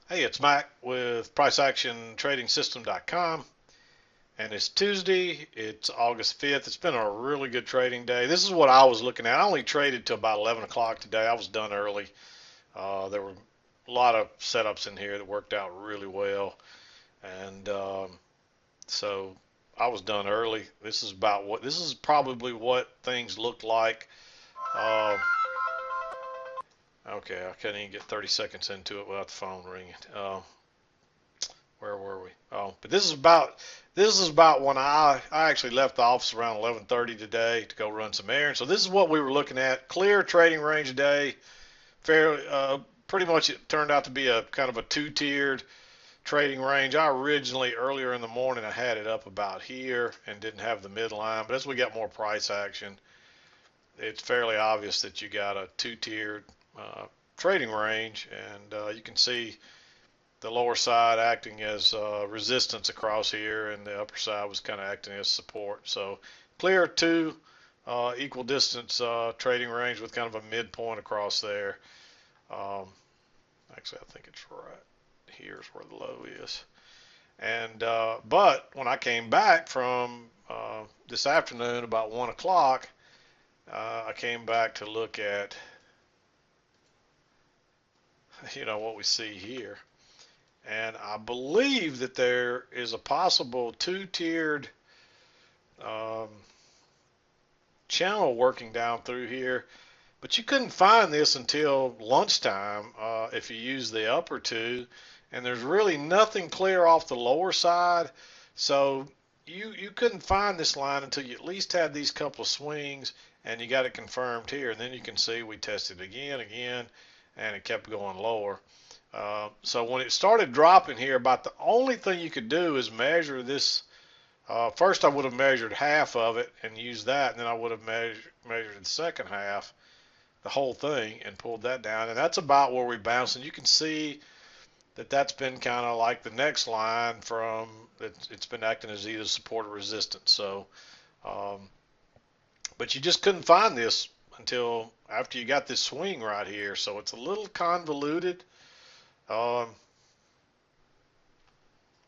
Hey, it's Mack with PriceActionTradingSystem.com, and it's Tuesday. It's August 5th. It's been a really good trading day. This is what I was looking at. I only traded till about 11 o'clock today. I was done early. There were a lot of setups in here that worked out really well, and so I was done early. This is probably what things looked like. Uh, okay, I couldn't even get 30 seconds into it without the phone ringing. Where were we? Oh, but this is about when I actually left the office around 11:30 today to go run some errands. So this is what we were looking at. Clear trading range day. Fairly, pretty much it turned out to be a kind of a two-tiered trading range. I originally earlier in the morning I had it up about here and didn't have the midline, but as we got more price action, it's fairly obvious that you got a two-tiered trading range, and you can see the lower side acting as resistance across here, and the upper side was kind of acting as support. So clear two equal distance trading range with kind of a midpoint across there. Um, Actually, I think it's right here's where the low is. And but when I came back from this afternoon about 1 o'clock, I came back to look at what we see here. And I believe that there is a possible two-tiered um, channel working down through here, but you couldn't find this until lunchtime if you use the upper two, and there's really nothing clear off the lower side, so you couldn't find this line until you at least had these couple of swings, and you got it confirmed here, and then you can see we tested again, and it kept going lower. So when it started dropping here, about the only thing you could do is measure this. First, I would have measured half of it and used that, and then I would have measured the second half, the whole thing, and pulled that down. And that's about where we bounced. And you can see that that's been kind of like the next line from it's been acting as either support or resistance. So, um, but you just couldn't find this until after you got this swing right here. So it's a little convoluted. Um,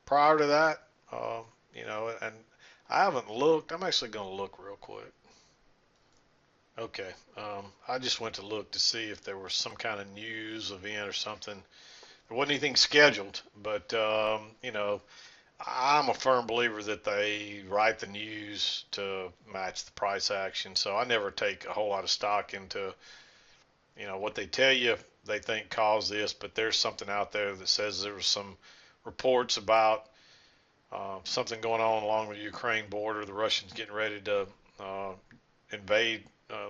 Prior to that, and I haven't looked. I'm actually going to look real quick. Okay. I just went to look to see if there was some kind of news event or something. There wasn't anything scheduled, but I'm a firm believer that they write the news to match the price action. So I never take a whole lot of stock into what they tell you they think caused this, but there's something out there that says there was some reports about something going on along the Ukraine border. The Russians getting ready to uh, invade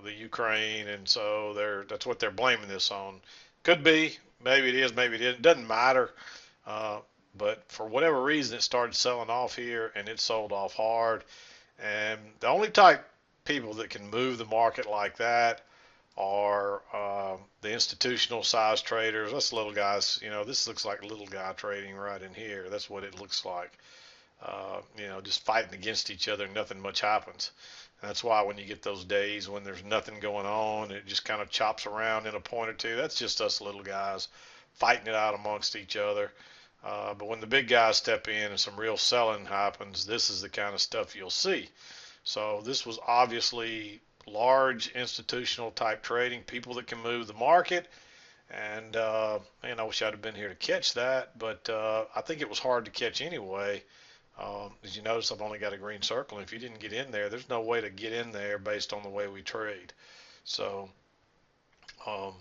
the Ukraine, and so that's what they're blaming this on. Could be, maybe it is, maybe it isn't. Doesn't matter. Uh, but for whatever reason, it started selling off here, and it sold off hard. And the only type people that can move the market like that are the institutional size traders. That's little guys. This looks like little guy trading right in here. That's what it looks like. Just fighting against each other, nothing much happens. And that's why when you get those days when there's nothing going on, it just kind of chops around in a point or two. That's just us little guys fighting it out amongst each other. But when the big guys step in and some real selling happens, this is the kind of stuff you'll see. So this was obviously large institutional type trading, people that can move the market. And man, I wish I'd have been here to catch that, but I think it was hard to catch anyway. As you notice, I've only got a green circle. And if you didn't get in there, there's no way to get in there based on the way we trade. So, um,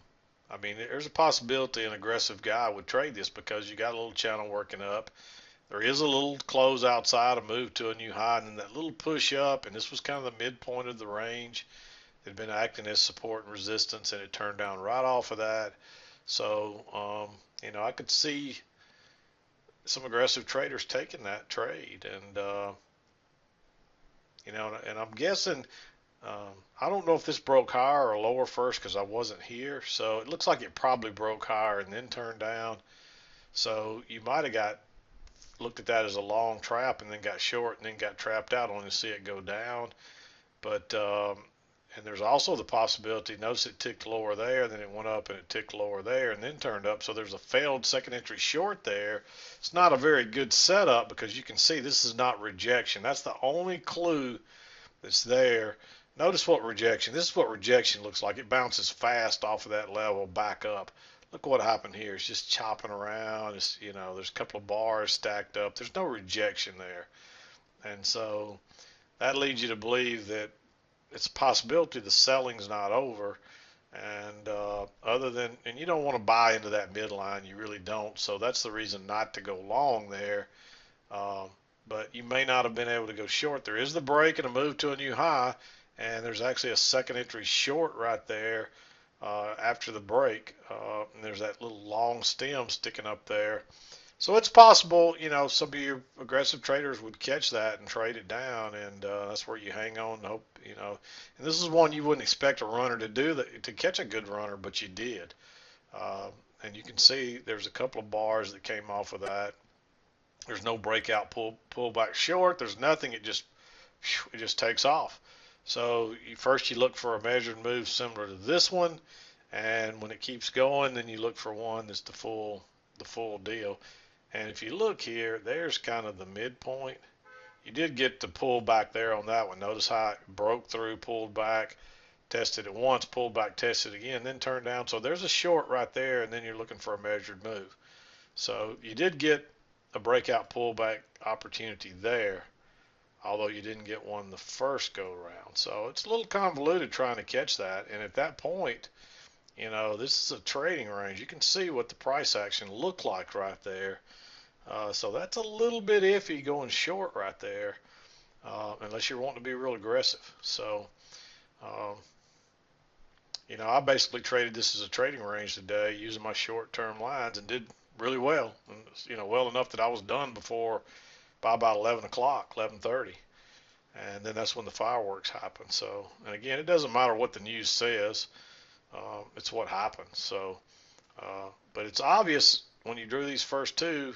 I mean, there's a possibility an aggressive guy would trade this because you got a little channel working up. There is a little close outside, a move to a new high, and then that little push up, and this was kind of the midpoint of the range. It had been acting as support and resistance, and it turned down right off of that. So, I could see some aggressive traders taking that trade, and I'm guessing I don't know if this broke higher or lower first because I wasn't here. So it looks like it probably broke higher and then turned down. So you might have got looked at that as a long trap and then got short and then got trapped out only to see it go down. But And there's also the possibility, notice it ticked lower there, then it went up and it ticked lower there and then turned up. So there's a failed second entry short there. It's not a very good setup because you can see this is not rejection. That's the only clue that's there. Notice what rejection, this is what rejection looks like. It bounces fast off of that level back up. Look what happened here. It's just chopping around. It's, there's a couple of bars stacked up. There's no rejection there. And so that leads you to believe that it's a possibility the selling's not over, and and you don't want to buy into that midline, you really don't. So that's the reason not to go long there. Um, but you may not have been able to go short. There is the break and a move to a new high, and there's actually a second entry short right there after the break. And there's that little long stem sticking up there. So it's possible, some of your aggressive traders would catch that and trade it down, and that's where you hang on and hope, And this is one you wouldn't expect a runner to do, to catch a good runner, but you did. And you can see there's a couple of bars that came off of that. There's no breakout pull back short. There's nothing. It just takes off. So first you look for a measured move similar to this one, and when it keeps going, then you look for one that's the full deal. And if you look here, there's kind of the midpoint. You did get the pull back there on that one. Notice how it broke through, pulled back, tested it once, pulled back, tested again, then turned down. So there's a short right there, and then you're looking for a measured move. So you did get a breakout pullback opportunity there, although you didn't get one the first go around. So it's a little convoluted trying to catch that. And at that point, this is a trading range. You can see what the price action looked like right there. So that's a little bit iffy going short right there, unless you're wanting to be real aggressive. So, I basically traded this as a trading range today using my short-term lines and did really well. And, well enough that I was done by about 11 o'clock, 11:30. And then that's when the fireworks happened. So, and again, it doesn't matter what the news says. It's what happened. So, but it's obvious when you drew these first two,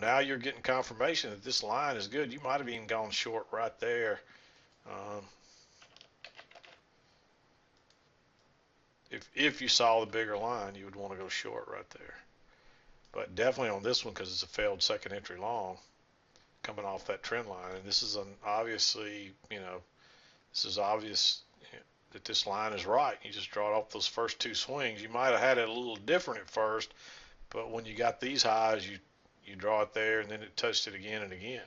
now you're getting confirmation that this line is good. You might have even gone short right there. If you saw the bigger line, you would want to go short right there. But definitely on this one, because it's a failed second entry long coming off that trend line. And this is obviously, this is obvious that this line is right. You just draw it off those first two swings. You might have had it a little different at first, but when you got these highs, you draw it there, and then it touched it again and again.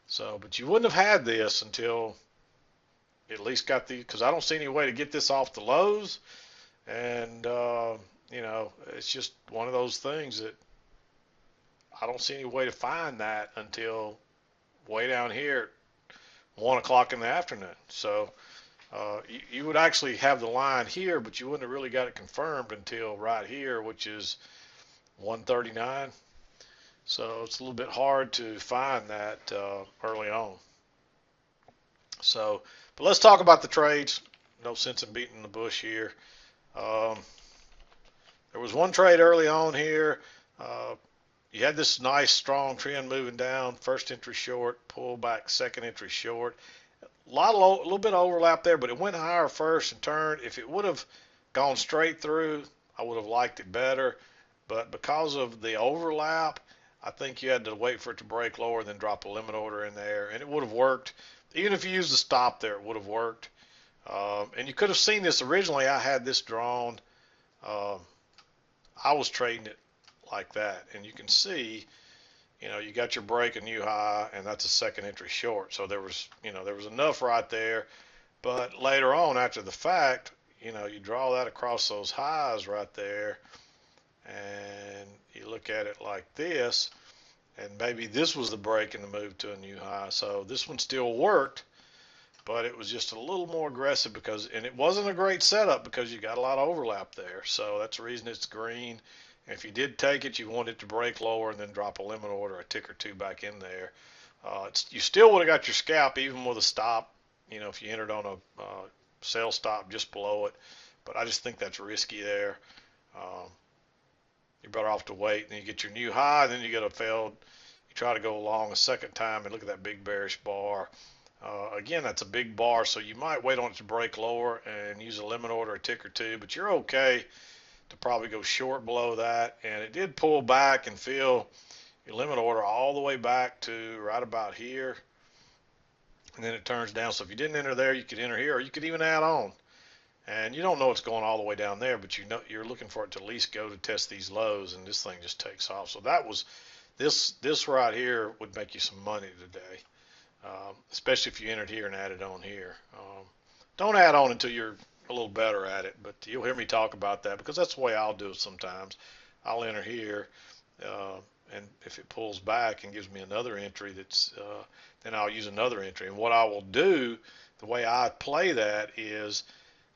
So, but you wouldn't have had this until at least got because I don't see any way to get this off the lows, and it's just one of those things that I don't see any way to find that until way down here at 1 o'clock in the afternoon. So you would actually have the line here, but you wouldn't have really got it confirmed until right here, which is 139. So it's a little bit hard to find that early on. So, but let's talk about the trades. No sense in beating the bush here. There was one trade early on here. You had this nice strong trend moving down. First entry short, pull back, second entry short. A little bit of overlap there, but it went higher first and turned. If it would have gone straight through, I would have liked it better. But because of the overlap, I think you had to wait for it to break lower and then drop a limit order in there, and it would have worked. Even if you used the stop there, it would have worked. And you could have seen this originally. I had this drawn. I was trading it like that, and you can see, you got your break, a new high, and that's a second entry short. So there was enough right there. But later on, after the fact, you draw that across those highs right there, and you look at it like this, and maybe this was the break and the move to a new high. So this one still worked, but it was just a little more aggressive and it wasn't a great setup because you got a lot of overlap there. So that's the reason it's green. And if you did take it, you want it to break lower and then drop a limit order, a tick or two back in there. You still would have got your scalp even with a stop, if you entered on a sell stop just below it. But I just think that's risky there. You're better off to wait, and then you get your new high, and then you get a failed. You try to go along a second time, and look at that big bearish bar. Again, that's a big bar, so you might wait on it to break lower and use a limit order, a tick or two, but you're okay to probably go short below that. And it did pull back and fill your limit order all the way back to right about here, and then it turns down. So if you didn't enter there, you could enter here, or you could even add on. And you don't know it's going all the way down there, but you know you're looking for it to at least go to test these lows, and this thing just takes off. So that was this right here would make you some money today, especially if you entered here and added on here. Don't add on until you're a little better at it, but you'll hear me talk about that because that's the way I'll do it sometimes. I'll enter here, uh, and if it pulls back and gives me another entry, then I'll use another entry. And what I will do, the way I play that is,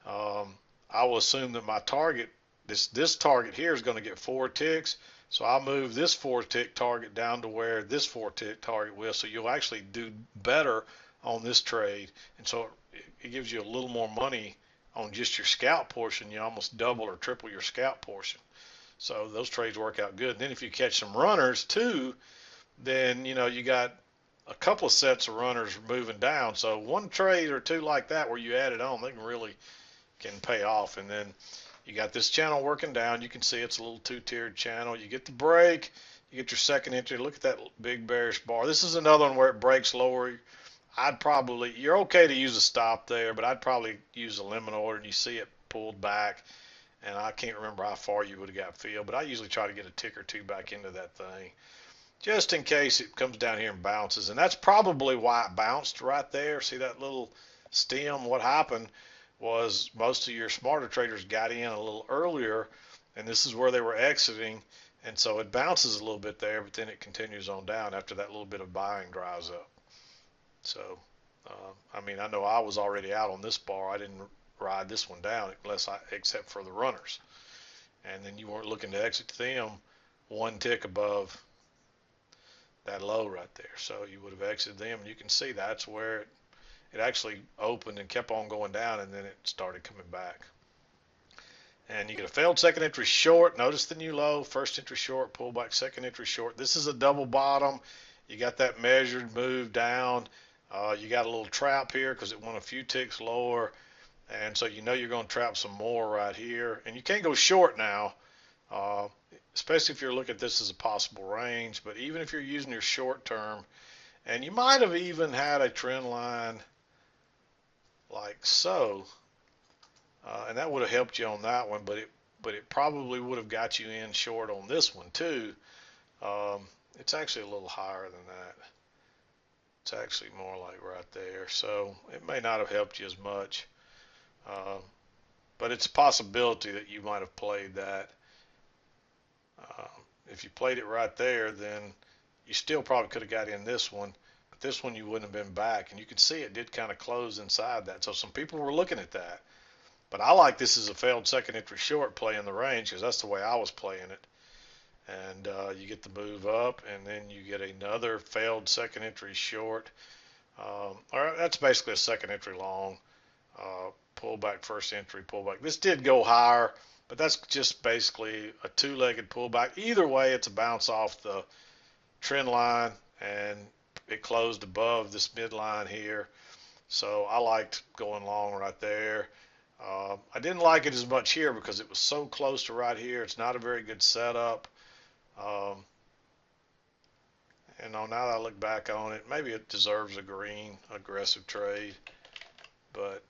I will assume that my target, this target here is going to get 4 ticks. So I'll move this 4-tick target down to where this 4-tick target will. So you'll actually do better on this trade. And so it gives you a little more money on just your scalp portion. You almost double or triple your scalp portion. So those trades work out good. And then if you catch some runners too, then you got a couple of sets of runners moving down. So one trade or two like that where you add it on, they can pay off. And then you got this channel working down. You can see it's a little 2-tiered channel. You get the break, you get your second entry. Look at that big bearish bar. This is another one where it breaks lower. You're okay to use a stop there, but I'd probably use a limit order, and you see it pulled back. And I can't remember how far you would have got filled, but I usually try to get a tick or two back into that thing, just in case it comes down here and bounces. And that's probably why it bounced right there. See that little stem? What happened was most of your smarter traders got in a little earlier, and this is where they were exiting, and so it bounces a little bit there, but then it continues on down after that little bit of buying dries up. So I mean, I know I was already out on this bar. I didn't ride this one down except for the runners, and then you weren't looking to exit them 1 tick above that low right there, so you would have exited them, and you can see that's where it actually opened and kept on going down, and then it started coming back. And you get a failed second entry short. Notice the new low. First entry short, pull back, second entry short. This is a double bottom. You got that measured move down. You got a little trap here because it went a few ticks lower. And so you're going to trap some more right here. And you can't go short now, especially if you're looking at this as a possible range. But even if you're using your short term, and you might have even had a trend line like so, and that would have helped you on that one, but it probably would have got you in short on this one too. It's actually a little higher than that. It's actually more like right there, so it may not have helped you as much, but it's a possibility that you might have played that. If you played it right there, then you still probably could have got in this one. This one you wouldn't have been back, and you can see it did kind of close inside that. So some people were looking at that, but I like this as a failed second entry short play in the range because that's the way I was playing it. And you get the move up, and then you get another failed second entry short. All right, that's basically a second entry long. Pull back, first entry, pull back. This did go higher, but that's just basically a 2-legged pullback. Either way, it's a bounce off the trend line, and it closed above this midline here, so I liked going long right there. I didn't like it as much here because it was so close to right here. It's not a very good setup. And now that I look back on it, maybe it deserves a green aggressive trade, but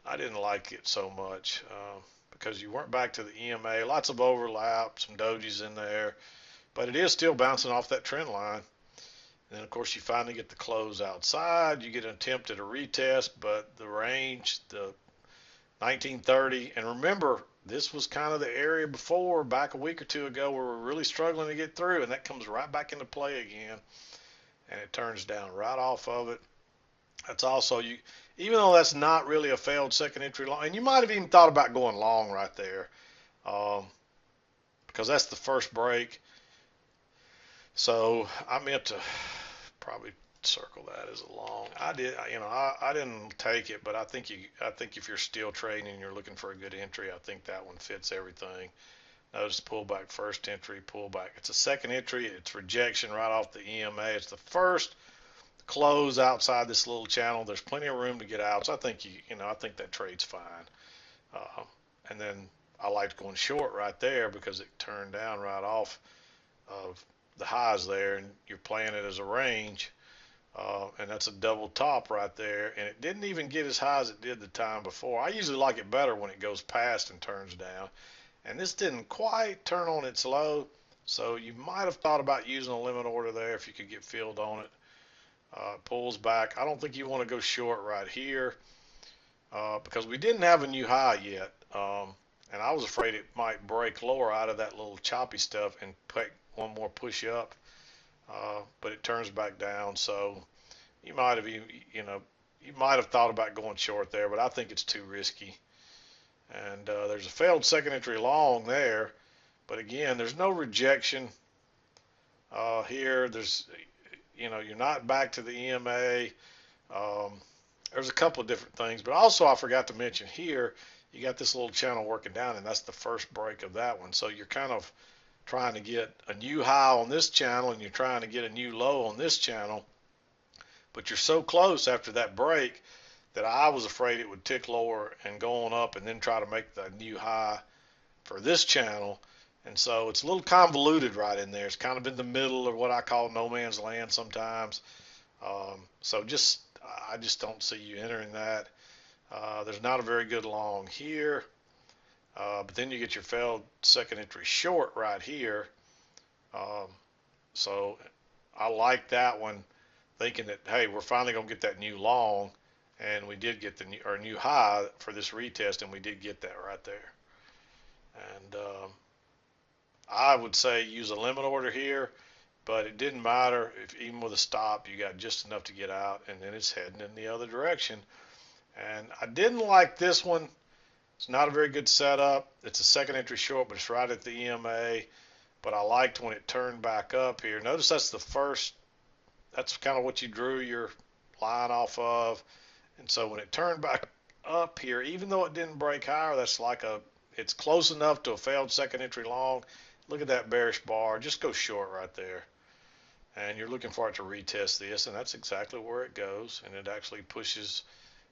I didn't like it so much because you weren't back to the EMA. Lots of overlap, some dojis in there, but it is still bouncing off that trend line. And then, of course, you finally get the close outside. You get an attempt at a retest, but the range, the 1930, and remember, this was kind of the area before, back a week or two ago, where we're really struggling to get through, and that comes right back into play again, and it turns down right off of it. That's also, even though that's not really a failed second entry long, and you might have even thought about going long right there, because that's the first break. So I meant to probably circle that as a long. I didn't take it, but I think if you're still trading and you're looking for a good entry, I think that one fits everything. Notice pullback, first entry, pullback. It's a second entry. It's rejection right off the EMA. It's the first close outside this little channel. There's plenty of room to get out. So I think I think that trade's fine. Uh, and then I liked going short right there because it turned down right off of the highs there, and you're playing it as a range. And that's a double top right there. And it didn't even get as high as it did the time before. I usually like it better when it goes past and turns down. And this didn't quite turn on its low. So you might have thought about using a limit order there if you could get filled on it. Pulls back. I don't think you want to go short right here because we didn't have a new high yet. And I was afraid it might break lower out of that little choppy stuff and put one more push up. But it turns back down. So you might have, you might have thought about going short there, but I think it's too risky. And there's a failed second entry long there. But again, there's no rejection here. You're not back to the EMA. There's a couple of different things. But also I forgot to mention here, you got this little channel working down, and that's the first break of that one. So you're kind of trying to get a new high on this channel, and you're trying to get a new low on this channel. But you're so close after that break that I was afraid it would tick lower and go on up and then try to make the new high for this channel. And so it's a little convoluted right in there. It's kind of in the middle of what I call no man's land sometimes. So I just don't see you entering that. There's not a very good long here. But then you get your failed second entry short right here. So I like that one, thinking that, hey, we're finally going to get that new long. And we did get our new high for this retest, and we did get that right there. And I would say use a limit order here, but it didn't matter if even with a stop you got just enough to get out, and then it's heading in the other direction. And I didn't like this one. It's not a very good setup. It's a second entry short, but it's right at the EMA. But I liked when it turned back up here. Notice that's kind of what you drew your line off of. And so when it turned back up here, even though it didn't break higher, it's close enough to a failed second entry long. Look at that bearish bar. Just go short right there. And you're looking for it to retest this, and that's exactly where it goes. And it actually pushes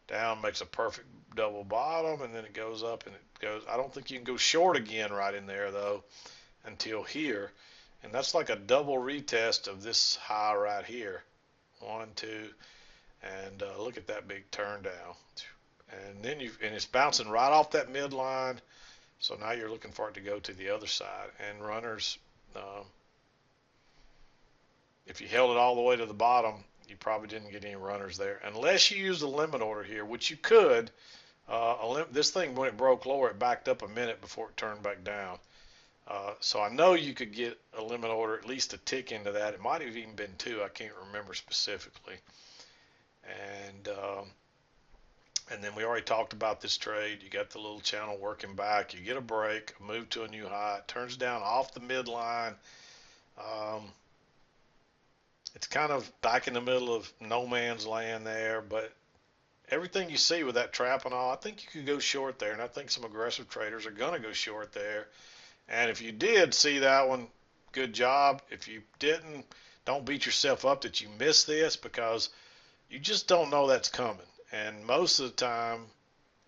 down, makes a perfect double bottom, and then it goes up and it goes. I don't think you can go short again right in there, though, until here. And that's like a double retest of this high right here. 1, 2, and look at that big turn down. And then it's bouncing right off that midline. So now you're looking for it to go to the other side. And runners, if you held it all the way to the bottom, you probably didn't get any runners there. Unless you use the limit order here, which you could. This thing, when it broke lower, it backed up a minute before it turned back down. So I know you could get a limit order, at least a tick into that. It might have even been 2. I can't remember specifically. And then we already talked about this trade. You got the little channel working back. You get a break, move to a new high. It turns down off the midline. It's kind of back in the middle of no man's land there. But everything you see with that trap and all, I think you could go short there. And I think some aggressive traders are going to go short there. And if you did see that one, good job. If you didn't, don't beat yourself up that you missed this, because you just don't know that's coming. And most of the time,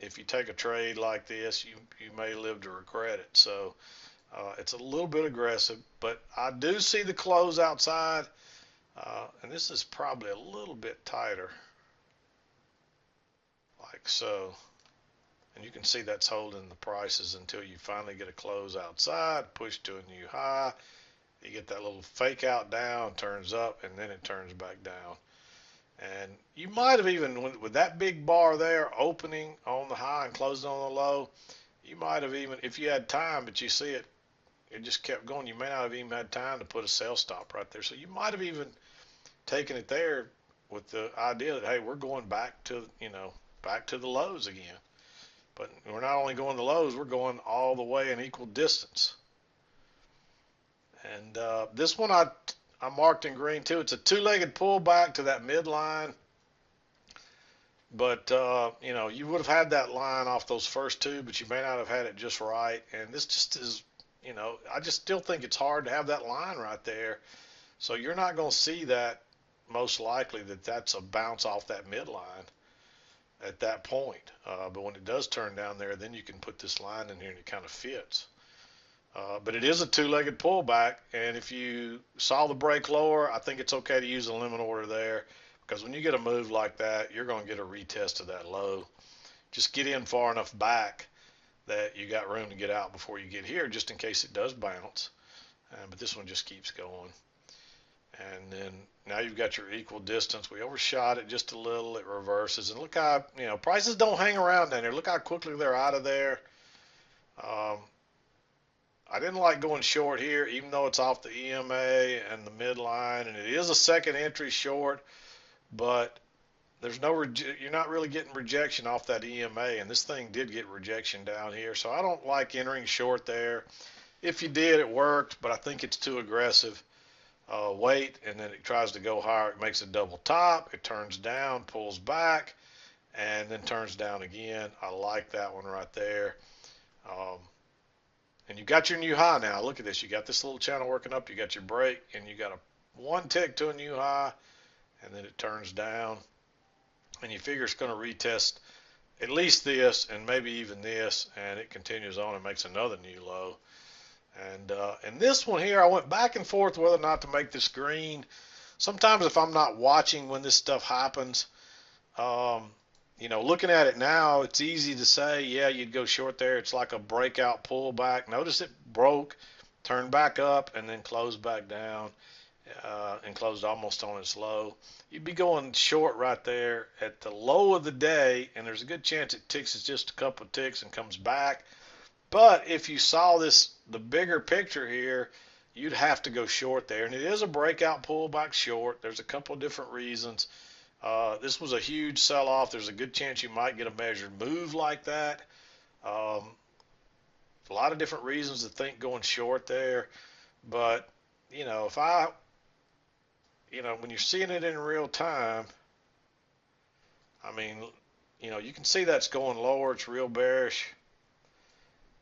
if you take a trade like this, you may live to regret it. So it's a little bit aggressive, but I do see the close outside, and this is probably a little bit tighter, like so. And you can see that's holding the prices until you finally get a close outside, push to a new high. You get that little fake out down, turns up, and then it turns back down. And you might have even, with that big bar there, opening on the high and closing on the low, you might have even, if you had time, but you see it just kept going, you may not have even had time to put a sell stop right there. So you might have even taken it there with the idea that, hey, we're going back to, back to the lows again. But we're not only going to lows, we're going all the way in equal distance. And this one I marked in green too. It's a two-legged pullback to that midline. But, you would have had that line off those first two, but you may not have had it just right. And this just is, I just still think it's hard to have that line right there. So you're not going to see that most likely that that's a bounce off that midline at that point. But when it does turn down there, then you can put this line in here and it kind of fits. But it is a two-legged pullback, and if you saw the break lower, I think it's okay to use a limit order there, because when you get a move like that, you're going to get a retest of that low. Just get in far enough back that you got room to get out before you get here, just in case it does bounce. But this one just keeps going. And then now you've got your equal distance. We overshot it just a little. It reverses. And look how, prices don't hang around down there. Look how quickly they're out of there. I didn't like going short here, even though it's off the EMA and the midline. And it is a second entry short, but there's you're not really getting rejection off that EMA. And this thing did get rejection down here. So I don't like entering short there. If you did, it worked, but I think it's too aggressive. Wait, and then it tries to go higher. It makes a double top. It turns down, pulls back, and then turns down again. I like that one right there. And you got your new high now. Look at this. You got this little channel working up. You got your break, and you got one tick to a new high, and then it turns down. And you figure it's going to retest at least this and maybe even this, and it continues on and makes another new low. And this one here, I went back and forth whether or not to make this green. Sometimes if I'm not watching when this stuff happens, looking at it now, it's easy to say, yeah, you'd go short there. It's like a breakout pullback. Notice it broke, turned back up, and then closed back down and closed almost on its low. You'd be going short right there at the low of the day, and there's a good chance it ticks just a couple of ticks and comes back. But if you saw the bigger picture here, you'd have to go short there. And it is a breakout pullback short. There's a couple of different reasons. This was a huge sell-off. There's a good chance you might get a measured move like that. A lot of different reasons to think going short there. But, when you're seeing it in real time, you can see that's going lower. It's real bearish.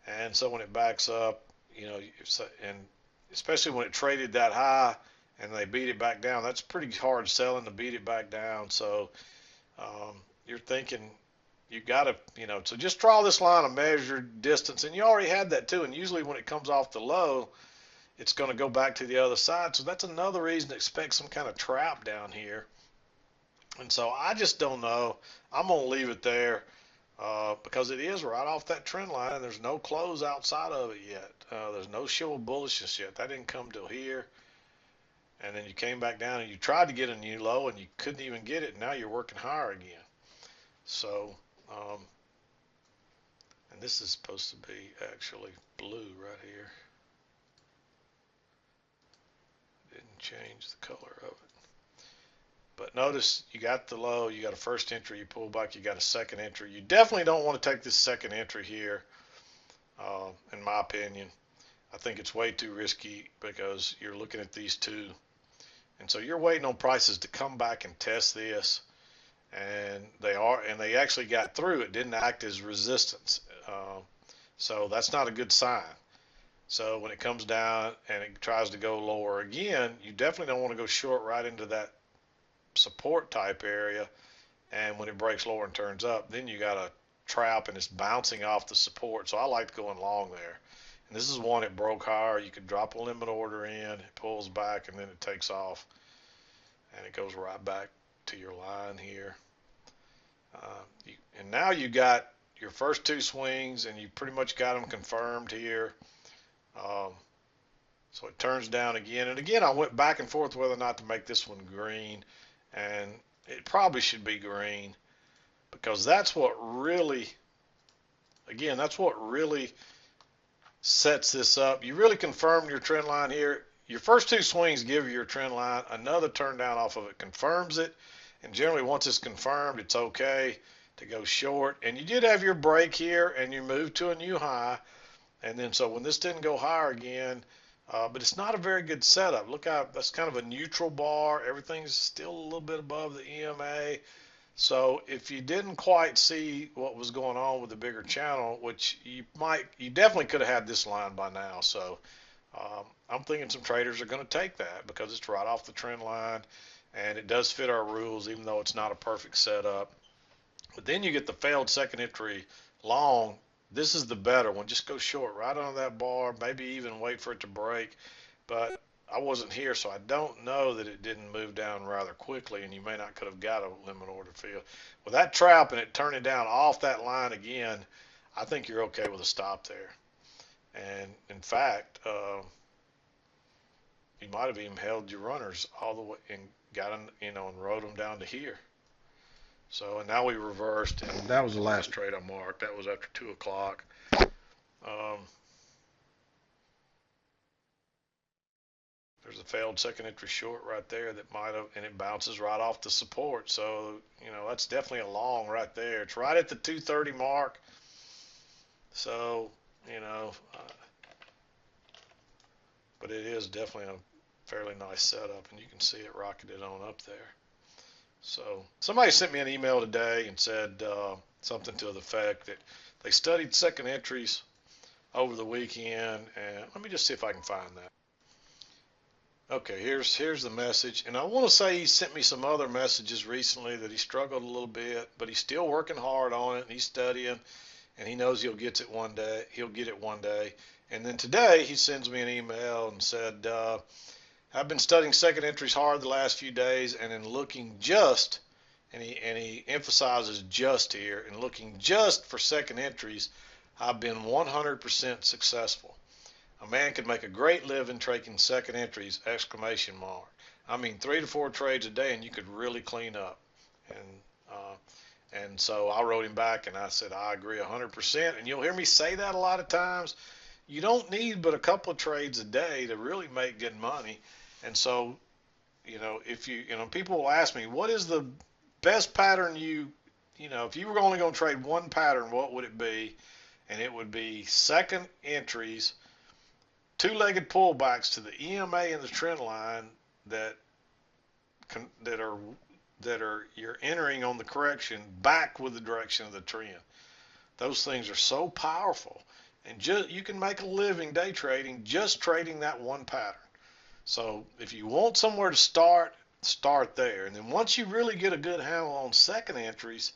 And so when it backs up, and especially when it traded that high and they beat it back down, that's pretty hard selling to beat it back down. So you're thinking you got to, so just draw this line of measured distance. And you already had that too. And usually when it comes off the low, it's going to go back to the other side. So that's another reason to expect some kind of trap down here. And so I just don't know. I'm going to leave it there. Because it is right off that trend line, and there's no close outside of it yet. There's no show of bullishness yet. That didn't come till here. And then you came back down and you tried to get a new low and you couldn't even get it. Now you're working higher again. So, and this is supposed to be actually blue right here. Didn't change the color of it. But notice you got the low, you got a first entry, you pull back, you got a second entry. You definitely don't want to take this second entry here, in my opinion. I think it's way too risky because you're looking at these two. And so you're waiting on prices to come back and test this. And they actually got through. It didn't act as resistance. So that's not a good sign. So when it comes down and it tries to go lower again, you definitely don't want to go short right into that support type area, and when it breaks lower and turns up, then you got a trap and it's bouncing off the support. So I like going long there. And this is one it broke higher. You could drop a limit order in, it pulls back, and then it takes off and it goes right back to your line here. And now you got your first two swings and you pretty much got them confirmed here. So it turns down again, and again I went back and forth whether or not to make this one green. And it probably should be green because that's what really, again, that's what really sets this up. You really confirm your trend line here. Your first two swings give you your trend line. Another turn down off of it confirms it. And generally once it's confirmed, it's okay to go short. And you did have your break here and you moved to a new high. And then so when this didn't go higher again, but it's not a very good setup. Look out, that's kind of a neutral bar. Everything's still a little bit above the EMA. So if you didn't quite see what was going on with the bigger channel, which you definitely could have had this line by now. So I'm thinking some traders are going to take that because it's right off the trend line. and it does fit our rules, even though it's not a perfect setup. But then you get the failed second entry long. This is the better one. Just go short right on that bar, maybe even wait for it to break. But I wasn't here, so I don't know that it didn't move down rather quickly, and you may not could have got a limit order fill. With that trap and it turning down off that line again, I think you're okay with a stop there. And in fact, you might have even held your runners all the way and got them, and rode them down to here. So, and now we reversed, and that was the last trade I marked. That was after 2 o'clock. Um, there's a failed second entry short right there that might have, and it bounces right off the support. So, that's definitely a long right there. It's right at the 230 mark. So, but it is definitely a fairly nice setup, and you can see it rocketed on up there. So somebody sent me an email today and said something to the effect that they studied second entries over the weekend, and let me just see if I can find that. Okay, here's the message, and I want to say he sent me some other messages recently that he struggled a little bit, but he's still working hard on it, and he's studying, and he knows he'll get it one day. He'll get it one day. And then today he sends me an email and said, I've been studying second entries hard the last few days, and in looking just, and he emphasizes just here, and looking just for second entries, I've been 100% successful. A man could make a great living trading second entries! Exclamation mark. I mean, 3 to 4 trades a day, and you could really clean up. And so I wrote him back, and I said, I agree 100%. And you'll hear me say that a lot of times. You don't need but a couple of trades a day to really make good money. And so, if people will ask me, what is the best pattern if you were only going to trade one pattern, what would it be? And it would be second entries, two-legged pullbacks to the EMA and the trend line that are you're entering on the correction back with the direction of the trend. Those things are so powerful, and you can make a living day trading just trading that one pattern. So if you want somewhere to start there. And then once you really get a good handle on second entries,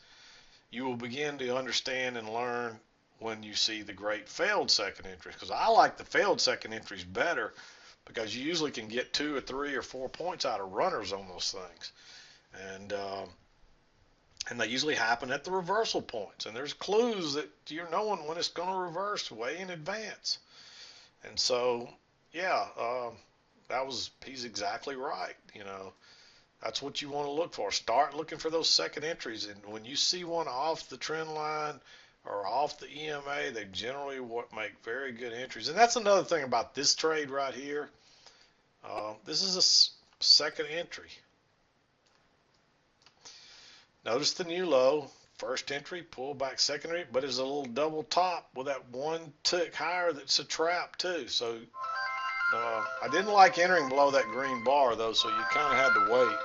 you will begin to understand and learn when you see the great failed second entries. Because I like the failed second entries better, because you usually can get 2 or 3 or 4 points out of runners on those things. And they usually happen at the reversal points. And there's clues that you're knowing when it's going to reverse way in advance. And so, yeah, he's exactly right. That's what you want to look for. Start looking for those second entries, and when you see one off the trend line or off the EMA, they generally make very good entries. And that's another thing about this trade right here. This is a second entry. Notice the new low, first entry, pull back second entry, but it's a little double top with that one tick higher that's a trap too. So I didn't like entering below that green bar though, so you kind of had to wait.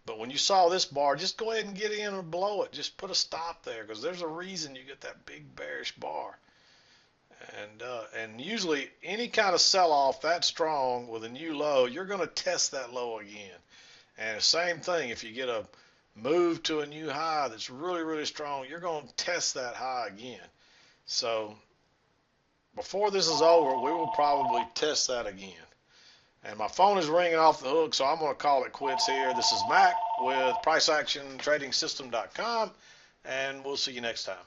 But when you saw this bar, just go ahead and get in and below it. Just put a stop there, because there's a reason you get that big bearish bar. And usually any kind of sell-off that strong with a new low, you're going to test that low again. And the same thing, if you get a move to a new high that's really, really strong, you're going to test that high again. So before this is over, we will probably test that again. And my phone is ringing off the hook, so I'm going to call it quits here. This is Mack with PriceActionTradingSystem.com, and we'll see you next time.